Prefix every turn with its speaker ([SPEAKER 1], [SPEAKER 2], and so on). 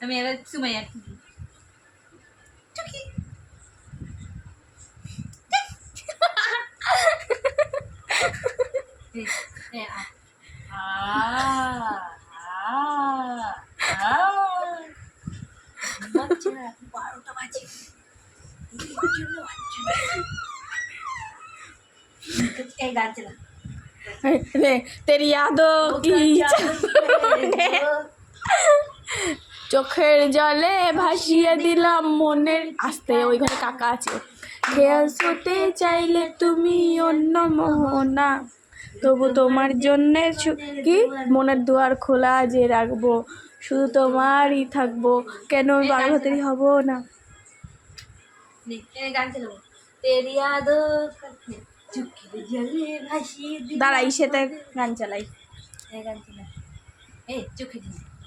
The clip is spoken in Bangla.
[SPEAKER 1] আমি এবার সুমাইয়া বারোটা বাজে গান চালা
[SPEAKER 2] তেরি यादों की চোখের জলে ভাসিয়ে দিলাম মনের আস্তে ওই ঘরে কাকা আছে খেয়াল ছুটে চাইলে তুমি অন্য মোহনা তবু তোমার জন্যে কি মনের দুয়ার খোলা যে রাখবো শুধু তোমারই থাকবো কেন বারো হাতেরই হব না
[SPEAKER 1] গান চালাবো তেরি यादों চোখের জলে ভাসিয়ে দিলাম
[SPEAKER 2] দাঁড়াই সেটা গান চালাই
[SPEAKER 1] গান চালা চোখের জলে